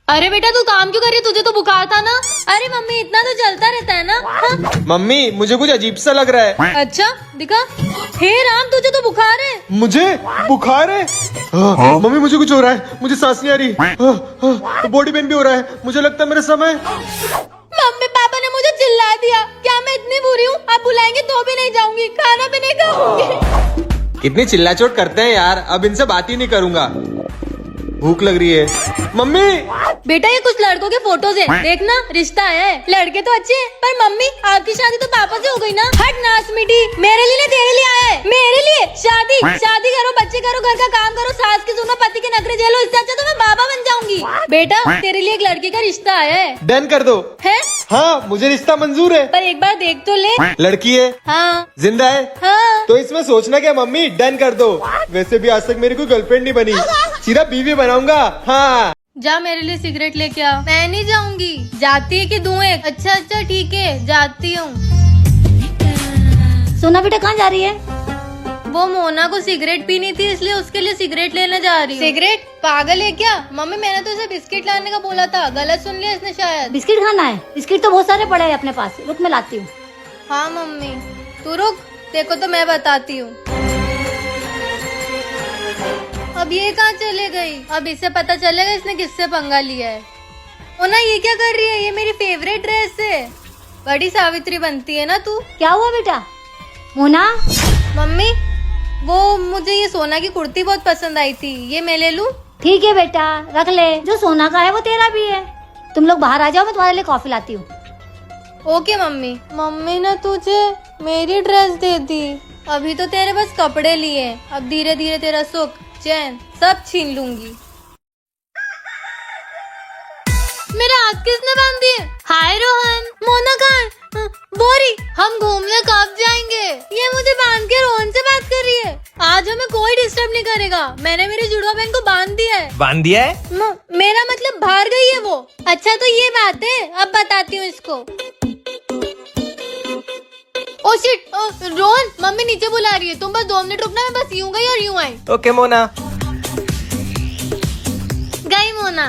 अरे बेटा तू काम क्यों कर रही है? तुझे तो बुखार था ना। अरे मम्मी इतना तो चलता रहता है ना। हाँ? मम्मी मुझे कुछ अजीब सा लग रहा है। अच्छा दिखा। हे राम तुझे तो बुखार है। मुझे बुखार है। मम्मी मुझे कुछ हो रहा है, मुझे सांस नहीं आ रही। बॉडी पेन भी हो रहा है, मुझे लगता है मेरा समय। मम्मी पापा ने मुझे चिल्ला दिया। क्या मैं इतनी बुरी हूँ? आप बुलाएंगे तो भी नहीं जाऊंगी, खाना भी नहीं खाऊंगी। कितनी चिल्लाचोट करते हैं यार, अब इनसे बात ही नहीं करूंगा। भूख लग रही है। मम्मी बेटा ये कुछ लड़कों के फोटोज है, देखना रिश्ता है। लड़के तो अच्छे हैं पर मम्मी आपकी शादी तो पापा से हो गई ना। हट नास मिटी, मेरे लिए तेरे लिए आया है। मेरे लिए शादी शादी करो, बच्चे करो, घर का काम करो, सास की सुनो, पति के नखरे झेलो। इससे अच्छा तो मैं बाबा बन जाऊंगी। बेटा तेरे लिए एक लड़के का रिश्ता आया है। डन कर दो। है? हाँ मुझे रिश्ता मंजूर है। पर एक बार देख तो ले। लड़की है? हाँ। जिंदा है? हाँ। तो इसमें सोचना क्या मम्मी, डन कर दो। वैसे भी आज तक मेरी कोई गर्लफ्रेंड नहीं बनी, सीधा बीवी बनाऊंगा। हाँ जा मेरे लिए सिगरेट लेके आ। मैं नहीं जाऊंगी। जाती है कि दूं एक? अच्छा अच्छा ठीक है जाती हूँ। सोना बेटा कहाँ जा रही है? वो मोना को सिगरेट पीनी थी इसलिए उसके लिए सिगरेट लेने जा रही हूँ। सिगरेट? पागल है क्या? मम्मी मैंने तो इसे बिस्किट लाने का बोला था, गलत सुन लिया इसने शायद। बिस्किट खाना है? बिस्किट तो बहुत सारे पड़े हैं अपने पास, रुक मैं लाती हूँ। हाँ मम्मी तू रुक, देखो तो मैं बताती हूँ। अब ये कहाँ चले गई? अब इसे पता चलेगा इसने किससे पंगा लिया है। मोना ये क्या कर रही है? ये मेरी फेवरेट ड्रेस है। बड़ी सावित्री बनती है ना तू। क्या हुआ बेटा? मोना मम्मी वो मुझे ये सोना की कुर्ती बहुत पसंद आई थी, ये मैं ले लूं? ठीक है बेटा रख ले, जो सोना का है वो तेरा भी है। तुम लोग बाहर आ जाओ, मैं तुम्हारे लिए कॉफी लाती हूँ। Okay mummy. मम्मी ने तुझे मेरी ड्रेस दे दी, अभी तो तेरे बस कपड़े लिए, अब धीरे धीरे तेरा सुख चैन सब छीन लूंगी। मेरा हाथ किसने बांध दिए? हाय रोहन। मोना कहाँ है? बोरी हम घूमने कब जाएंगे? ये मुझे बांध के रोहन से बात कर रही है। आज हमें कोई डिस्टर्ब नहीं करेगा, मैंने मेरी जुड़वा बहन को बांध दिया है। बांध दिया है? मेरा मतलब बाहर गई है वो। अच्छा तो ये बात है, अब बताती हूँ इसको। ओ शिट, रोहन मम्मी नीचे बुला रही है, तुम बस 2 मिनट रुकना, मैं बस यूं गई और यूं आई। ओके मोना। गई मोना।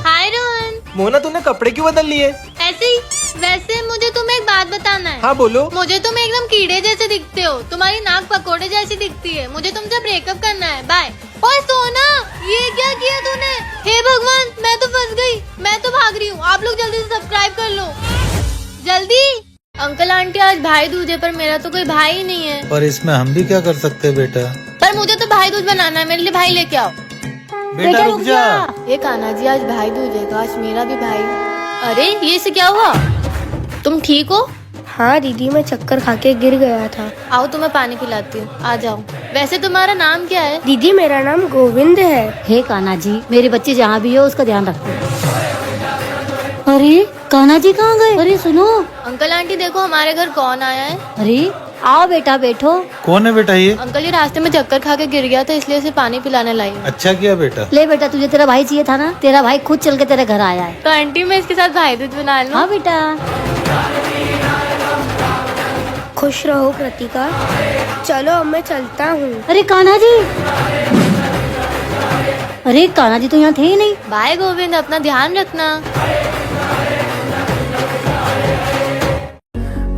हाय रोहन। मोना तूने कपड़े क्यों बदल लिए? ऐसे ही। वैसे मुझे तुम्हें एक बात बताना है। हाँ बोलो। मुझे तुम एकदम कीड़े जैसे दिखते हो, तुम्हारी नाक पकोड़े जैसी दिखती है, मुझे तुमसे ब्रेकअप करना है, बाय। ओए सोना ये क्या किया तूने? हे भगवान मैं तो फंस गई, मैं तो भाग रही हूँ। आप लोग जल्दी से सब्सक्राइब कर लो, जल्दी। अंकल आंटी आज भाई दूज है पर मेरा तो कोई भाई ही नहीं है। पर इसमें हम भी क्या कर सकते हैं बेटा? पर मुझे तो भाई दूज बनाना है, मेरे लिए भाई लेके आओ। बेटा रुक जा। ये कान्हा जी आज भाई दूज है, काश मेरा भी भाई। अरे ये इसे क्या हुआ? तुम ठीक हो? हाँ दीदी मैं चक्कर खा के गिर गया था। आओ तुम्हें पानी पिलाती हूँ, आ जाओ। वैसे तुम्हारा नाम क्या है? दीदी मेरा नाम गोविंद है। हे कान्हा जी, मेरी बच्ची जहाँ भी हो उसका ध्यान रखो। अरे कान्हा जी कहाँ गए? अरे सुनो। अंकल आंटी देखो हमारे घर कौन आया है। अरे आओ बेटा बैठो। कौन है बेटा ये? अंकल ये रास्ते में चक्कर खा के गिर गया था इसलिए उसे पानी पिलाने लाई हूँ। अच्छा किया बेटा। ले बेटा, तुझे तेरा भाई चाहिए था ना, तेरा भाई खुद चल के तेरे घर आया है। तो आंटी मैं इसके साथ भाई दूज बना लूँ? हाँ बेटा। खुश रहो कृतिका। चलो अब मैं चलता हूँ। अरे कान्हा जी, अरे कान्हा जी तो यहाँ थे ही नहीं। बाय गोविंद, अपना ध्यान रखना।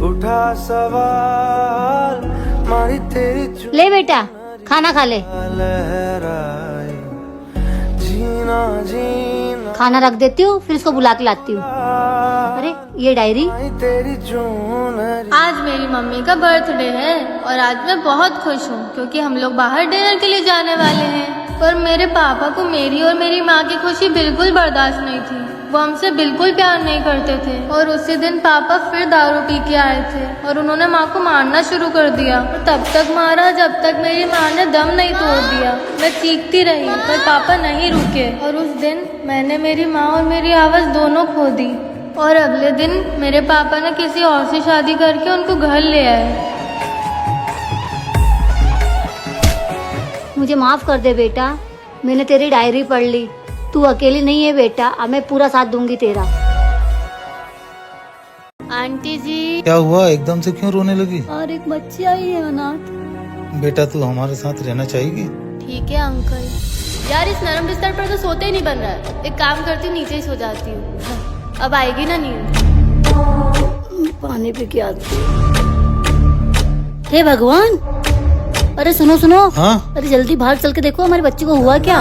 उठा सवाल मारी तेरी ले बेटा खाना खा ले। लहराई जीना जीना खाना रख देती हूँ फिर इसको बुला के लाती हूँ। अरे ये डायरी। तेरी जून आज मेरी मम्मी का बर्थडे है और आज मैं बहुत खुश हूँ क्योंकि हम लोग बाहर डिनर के लिए जाने वाले हैं। पर मेरे पापा को मेरी और मेरी माँ की खुशी बिल्कुल बर्दाश्त नहीं थी, वो हमसे बिल्कुल प्यार नहीं करते थे। और उसी दिन पापा फिर दारू पी के आए थे और उन्होंने माँ को मारना शुरू कर दिया। और तब तक मारा जब तक मेरी माँ ने दम नहीं तोड़ दिया। मैं चीखती रही पर पापा नहीं रुके और उस दिन मैंने मेरी माँ और मेरी आवाज़ दोनों खो दी। और अगले दिन मेरे पापा ने किसी और से शादी करके उनको घर ले आए। मुझे माफ कर दे बेटा, मैंने तेरी डायरी पढ़ ली। तू अकेली नहीं है बेटा, अब मैं पूरा साथ दूंगी तेरा। आंटी जी। क्या हुआ, एकदम से क्यों रोने लगी? और एक बच्ची आई है अनाथ। बेटा तू हमारे साथ रहना चाहेगी? ठीक है अंकल। यार इस नरम बिस्तर पर तो सोते ही नहीं बन रहा है। एक काम करती हूँ, नीचे ही सो जाती हूँ। अब आएगी ना नींद। पानी पे क्या? हे भगवान, अरे सुनो सुनो। हाँ? अरे जल्दी बाहर चल के देखो हमारी बच्ची को हुआ क्या।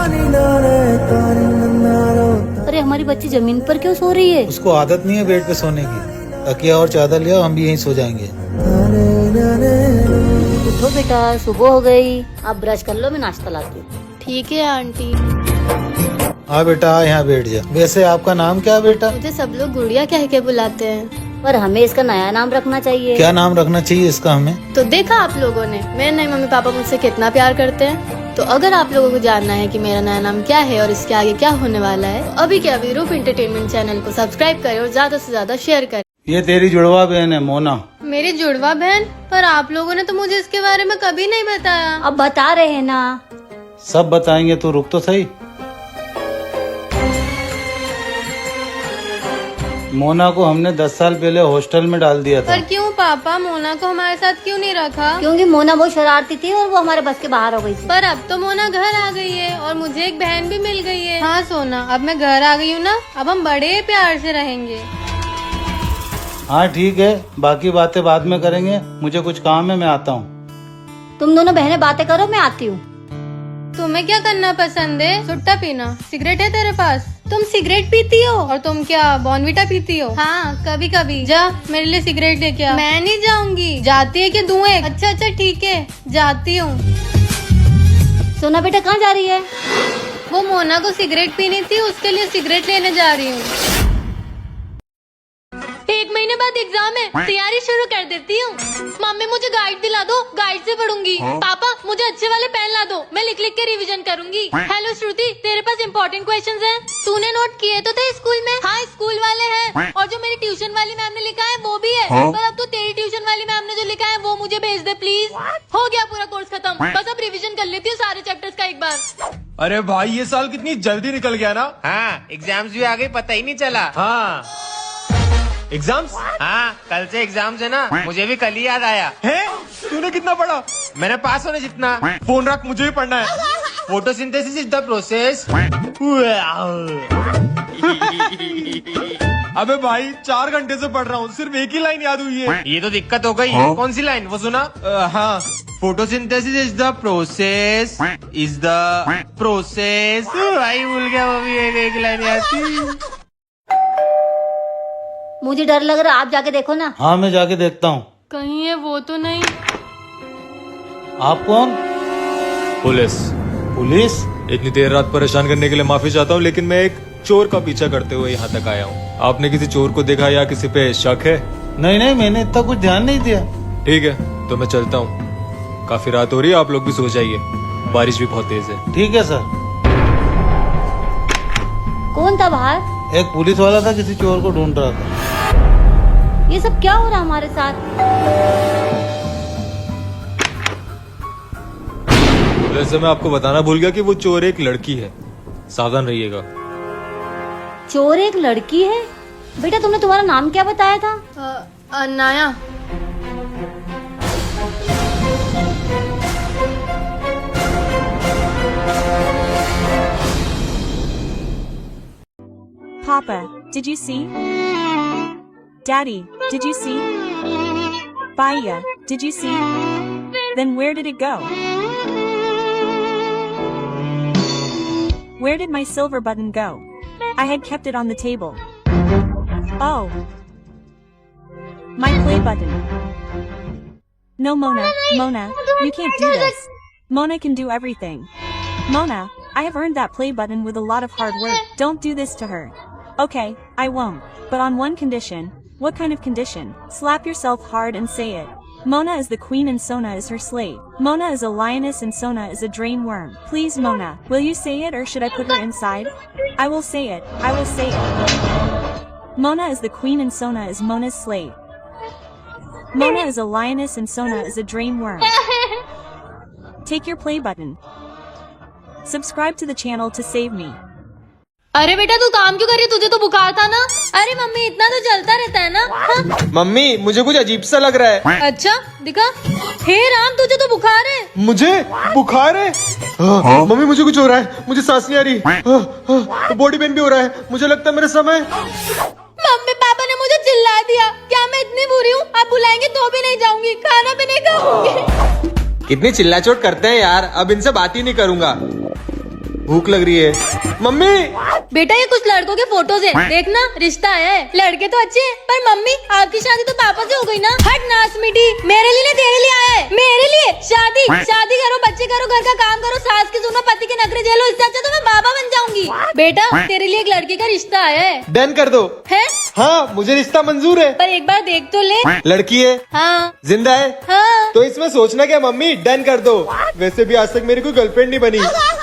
अरे हमारी बच्ची जमीन पर क्यों सो रही है? उसको आदत नहीं है बेड पे सोने की। तकिया और चादर ले आओ, हम भी यहीं सो जाएंगे। उठो बेटा, सुबह हो गई। आप ब्रश कर लो, मैं नाश्ता लाती हूँ। ठीक है आंटी। हाँ बेटा, आ यहाँ बैठ जा। वैसे आपका नाम क्या है बेटा? मुझे सब लोग गुड़िया कह के बुलाते हैं। पर हमें इसका नया नाम रखना चाहिए। क्या नाम रखना चाहिए इसका हमें? तो देखा आप लोगों ने, मेरे नए मम्मी पापा मुझसे कितना प्यार करते हैं। तो अगर आप लोगों को जानना है कि मेरा नया नाम क्या है और इसके आगे क्या होने वाला है, तो अभी के अभी रूप एंटरटेनमेंट चैनल को सब्सक्राइब करें और ज्यादा से ज्यादा शेयर करें। ये तेरी जुड़वा बहन है मोना। मेरी जुड़वा बहन? पर आप लोगों ने तो मुझे इसके बारे में कभी नहीं बताया। अब बता रहे हैं ना। सब बताएंगे, तो रुक तो सही। मोना को हमने 10 साल पहले हॉस्टल में डाल दिया था। पर क्यों पापा, मोना को हमारे साथ क्यों नहीं रखा? क्योंकि मोना बहुत शरारती थी और वो हमारे बस के बाहर हो गई थी। पर अब तो मोना घर आ गई है और मुझे एक बहन भी मिल गई है। हाँ सोना, अब मैं घर आ गई हूँ ना, अब हम बड़े प्यार से रहेंगे। हाँ ठीक है, बाकी बातें बाद में करेंगे। मुझे कुछ काम है, मैं आता हूँ। तुम दोनों बहनें बातें करो, मैं आती हूँ। तुम्हें क्या करना पसंद है? सुट्टा पीना? सिगरेट है तेरे पास? तुम सिगरेट पीती हो? और तुम क्या बॉर्नविटा पीती हो? हाँ कभी कभी। जा मेरे लिए सिगरेट लेके आ। मैं नहीं जाऊंगी। जाती है कि दूं एक? अच्छा अच्छा ठीक है, जाती हूँ। सोना बेटा कहाँ जा रही है? वो मोना को सिगरेट पीनी थी, उसके लिए सिगरेट लेने जा रही हूँ। 1 महीने बाद एग्जाम है, तैयारी शुरू कर देती हूँ। मम्मी मुझे गाइड दिला दो, गाइड से पढ़ूंगी। पापा मुझे अच्छे वाले पेन ला दो, मैं लिख लिख के रिवीजन करूंगी। हेलो श्रुति, तेरे पास इम्पोर्टेंट क्वेश्चंस हैं? तूने नोट किए तो थे स्कूल में? हाँ स्कूल वाले हैं, और जो मेरी ट्यूशन वाली मैम ने लिखा है वो भी है। पर अब तो तेरी ट्यूशन वाली मैम ने जो लिखा है वो मुझे भेज दे प्लीज। हो गया पूरा कोर्स खत्म, बस अब रिविजन कर लेती हूँ सारे चैप्टर्स का एक बार। अरे भाई ये साल कितनी जल्दी निकल गया ना। हाँ एग्जाम्स भी आ गई, पता ही नहीं चला। हाँ एग्जाम्स? हाँ कल से एग्जाम्स है ना, मुझे भी कल ही याद आया। है? तूने कितना पढ़ा? मैंने पास होने जितना। फोन रख, मुझे भी पढ़ना है। Photosynthesis is the process. अबे भाई 4 घंटे से पढ़ रहा हूँ, सिर्फ एक ही लाइन याद हुई है। ये तो दिक्कत हो गई। कौन सी लाइन, वो सुना? हाँ photosynthesis is the process, is the process. भाई भूल गया, वो भी एक लाइन याद थी। मुझे डर लग रहा है, आप जाके देखो ना। हाँ मैं जाके देखता हूँ। कहीं है वो तो नहीं। आप कौन? पुलिस। पुलिस? इतनी देर रात परेशान करने के लिए माफी चाहता हूँ, लेकिन मैं एक चोर का पीछा करते हुए यहाँ तक आया हूँ। आपने किसी चोर को देखा या किसी पे शक है? नहीं नहीं, मैंने इतना कुछ ध्यान नहीं दिया। ठीक है तो मैं चलता हूँ, काफी रात हो रही है, आप लोग भी सो जाइए, बारिश भी बहुत तेज है। ठीक है सर। कौन था बाहर? एक पुलिस वाला था, किसी चोर को ढूंढ रहा था। ये सब क्या हो रहा है हमारे साथ? वैसे मैं आपको बताना भूल गया कि वो चोर एक लड़की है, सावधान रहिएगा। चोर एक लड़की है? बेटा तुमने तुम्हारा नाम क्या बताया था? Anaya. Papa, did you see? Daddy, did you see? Baya, did you see? Then where did it go? Where did my silver button go? I had kept it on the table. Oh. My play button. No, Mona, you can't do this. Mona can do everything. Mona, I have earned that play button with a lot of hard work. Don't do this to her. Okay, I won't. But on one condition. What kind of condition? Slap yourself hard and say it. Mona is the queen and Sona is her slave. Mona is a lioness and Sona is a drain worm. Please Mona, will you say it or should I put her inside? I will say it. I will say it. Mona is the queen and Sona is Mona's slave. Mona is a lioness and Sona is a drain worm. Take your play button. Subscribe to the channel to save me. अरे बेटा तू काम क्यों कर रही है? तुझे तो बुखार था ना। अरे मम्मी इतना तो चलता रहता है ना। हाँ? मम्मी मुझे कुछ अजीब सा लग रहा है। अच्छा दिखा। हे राम तुझे तो बुखार है। मुझे बुखार है? मम्मी मुझे कुछ हो रहा है, मुझे सांस नहीं आ रही, बॉडी पेन भी हो रहा है, मुझे लगता है मेरा समय। मम्मी पापा ने मुझे चिल्ला दिया। क्या मैं इतनी बुरी हूँ? आप बुलाएंगे तो भी नहीं जाऊंगी, खाना भी नहीं खाऊंगी। कितनी चिल्लाचोट करते हैं यार, अब इनसे बात ही नहीं करूंगा, भूख लग रही है। मम्मी बेटा ये कुछ लड़कों के फोटोज है, देखना रिश्ता आया है। लड़के तो अच्छे हैं पर मम्मी आपकी शादी तो पापा से हो गई ना। हट नास मिटी, मेरे लिए तेरे लिए आया है। मेरे लिए शादी शादी करो, बच्चे करो, घर का काम करो, सास की सुनो, पति के नखरे झेलो, इससे अच्छा तो मैं बाबा बन जाऊंगी। बेटा तेरे लिए एक लड़के का रिश्ता आया है। डन कर दो। है? हाँ मुझे रिश्ता मंजूर है। पर एक बार देख तो ले। लड़की है? हाँ। जिंदा है? हाँ। तो इसमें सोचना क्या मम्मी, डन कर दो। वैसे भी आज तक मेरी कोई गर्लफ्रेंड नहीं बनी,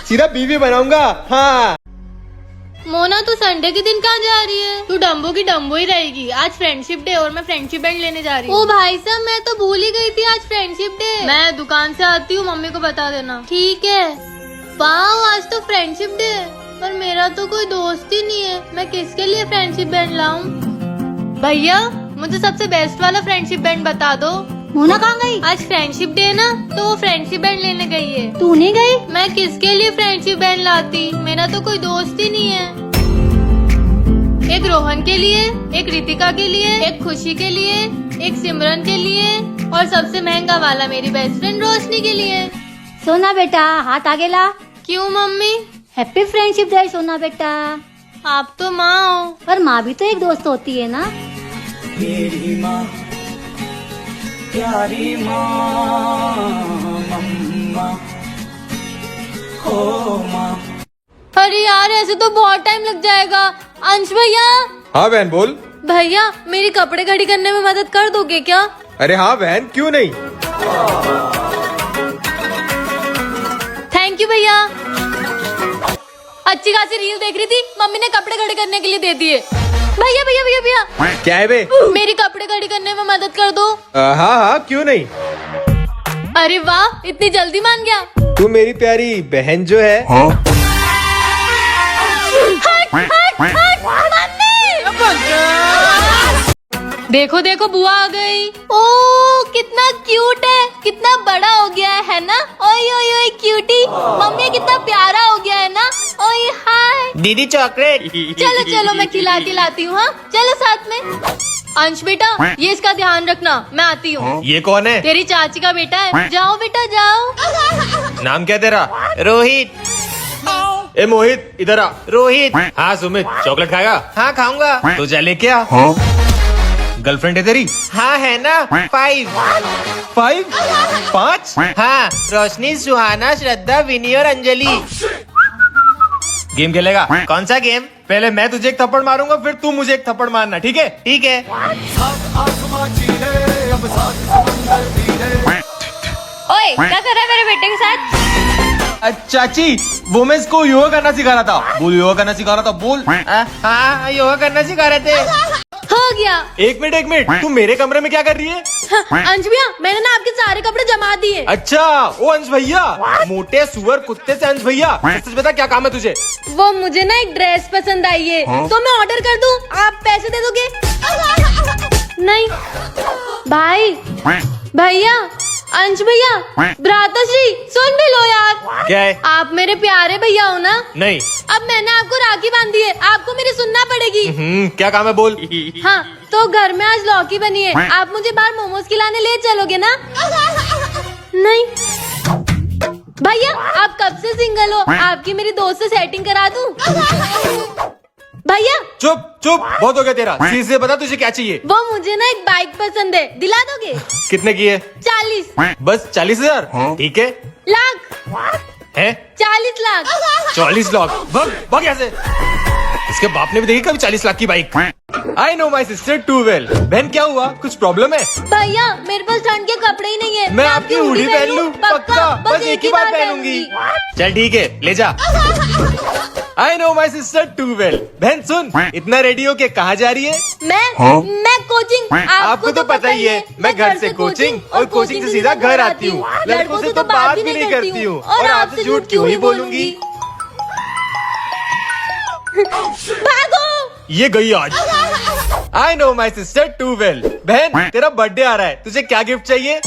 सीधा बीवी बनाऊंगा। हाँ मोना तू संडे के दिन कहाँ जा रही है? तू डम्बो की डम्बो ही रहेगी। आज फ्रेंडशिप डे और मैं फ्रेंडशिप बैंड लेने जा रही हूँ। ओ भाई साहब मैं तो भूल ही गई थी आज फ्रेंडशिप डे। मैं दुकान से आती हूँ, मम्मी को बता देना। ठीक है। वाह आज तो फ्रेंडशिप डे है, पर मेरा तो कोई दोस्त ही नहीं है। मैं किसके लिए फ्रेंडशिप बैंड लाऊं? भैया मुझे सबसे बेस्ट वाला फ्रेंडशिप बैंड बता दो। मोना कहाँ गई? आज फ्रेंडशिप डे ना, तो वो फ्रेंडशिप बैंड लेने गई है। तू नहीं गई? मैं किसके लिए फ्रेंडशिप बैंड लाती? मेरा तो कोई दोस्त ही नहीं है। एक रोहन के लिए, एक रितिका के लिए, एक खुशी के लिए, एक सिमरन के लिए और सबसे महंगा वाला मेरी बेस्ट फ्रेंड रोशनी के लिए। सोना बेटा हाथ आगे ला। क्यों मम्मी? हैप्पी फ्रेंडशिप डे सोना बेटा। आप तो माँ हो। पर माँ भी तो एक दोस्त होती है ना। मेरी माँ प्यारी माँ, मम्मा हो माँ। अरे यार ऐसे तो बहुत टाइम लग जाएगा। अंश भैया। हाँ बहन बोल। भैया मेरी कपड़े खड़ी करने में मदद कर दोगे क्या? अरे हाँ बहन क्यों नहीं। थैंक यू भैया। अच्छी खासी रील देख रही थी, मम्मी ने कपड़े खड़े करने के लिए दे दिए। भैया भैया भैया भैया क्या है बे? मेरी कपड़े खड़ी करने में मदद कर दो। हाँ हाँ क्यों नहीं। अरे वाह इतनी जल्दी मान गया। तू मेरी प्यारी बहन जो है। हट, हट, मम्मी! देखो देखो बुआ आ गई। ओ कितना क्यूट है, कितना बड़ा हो गया है ना। ओए ओए ओए क्यूटी। मम्मी कितना प्यारा हो गया है ना। ओए हाय दीदी चॉकलेट। चलो चलो मैं खिला के लाती हूँ। हाँ चलो साथ में। अंश बेटा ये इसका ध्यान रखना, मैं आती हूँ। ये कौन है? तेरी चाची का बेटा है। जाओ बेटा जाओ। नाम क्या तेरा? रोहित। ए मोहित इधर आ। रोहित। हाँ सुमित चॉकलेट खाएगा? हाँ खाऊंगा। तो जा लेके आ। गर्लफ्रेंड है तेरी? हाँ है ना। 5 5? हाँ रोशनी, सुहाना, श्रद्धा, विनी और अंजलि। गेम खेलेगा? कौन सा गेम? पहले मैं तुझे एक थप्पड़ मारूंगा, फिर तू मुझे एक थप्पड़ मारना, ठीक है? ठीक है। ओए क्या कर रहा है मेरे बेटे के साथ? चाची वो मैं इसको योगा करना सिखा रहा था। बोल योगा करना सिखा रहा था बोल। हाँ योगा करना सिखा रहे थे। हो गया। एक मिनट तू मेरे कमरे में क्या कर रही है? अंश भैया मैंने ना आपके सारे कपड़े जमा दिए। अच्छा ओ अंश भैया, मोटे सुअर कुत्ते से अंश भैया, सच बता क्या काम है तुझे? वो मुझे ना एक ड्रेस पसंद आई है। तो मैं ऑर्डर कर दूं, आप पैसे दे दोगे? नहीं भाई भैया अंश भैया भ्राताश्री सुन भी लो यार। क्या है? आप मेरे प्यारे भैया हो ना? नहीं। अब मैंने आपको राखी बांधी है, आपको मेरी सुनना पड़ेगी। क्या काम है बोल। हाँ तो घर में आज लौकी बनी है, आप मुझे बाहर मोमोज खिलाने ले चलोगे ना? नहीं भैया आप कब से सिंगल हो? आपकी मेरी दोस्त से सेटिंग करा दूं? भैया चुप चुप बहुत हो गया तेरा। सीधे बता तुझे क्या चाहिए? वो मुझे ना एक बाइक पसंद है, दिला दोगे? कितने की है? 40। बस 40,000? ठीक है। लाख है 40 लाख। 40 लाख? भाग यहाँ से। इसके बाप ने भी देखी कभी 40 लाख की bike? I know my sister too well. बहन क्या हुआ, कुछ प्रॉब्लम है? भैया मेरे पास ठंड के कपड़े ही नहीं है। मैं आपकी हुडी पहन लूं? पक्का बस एक ही बार पहनूंगी। चल ठीक है ले जा। I know my sister too well. बहन सुन, इतना रेडी हो के कहाँ जा रही है? मैं कोचिंग। आपको तो पता ही है, मैं घर से कोचिंग और कोचिंग से सीधा घर आती हूँ। लड़कों से तो बात भी नहीं करती हूँ और आपसे झूठ क्यों ही बोलूंगी। भागो। ये गई आज। I know my sister too well. बहन तेरा बर्थडे आ रहा है, तुझे क्या गिफ्ट चाहिए?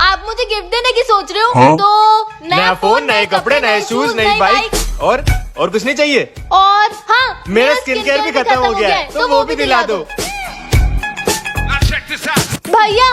आप मुझे गिफ्ट देने की सोच रहे हो? तो नया फोन, नए कपड़े, नए शूज, नई बाइक और कुछ नहीं चाहिए? और हाँ, मेरा स्किन केयर भी खत्म हो गया है, तो वो भी दिला दो। भैया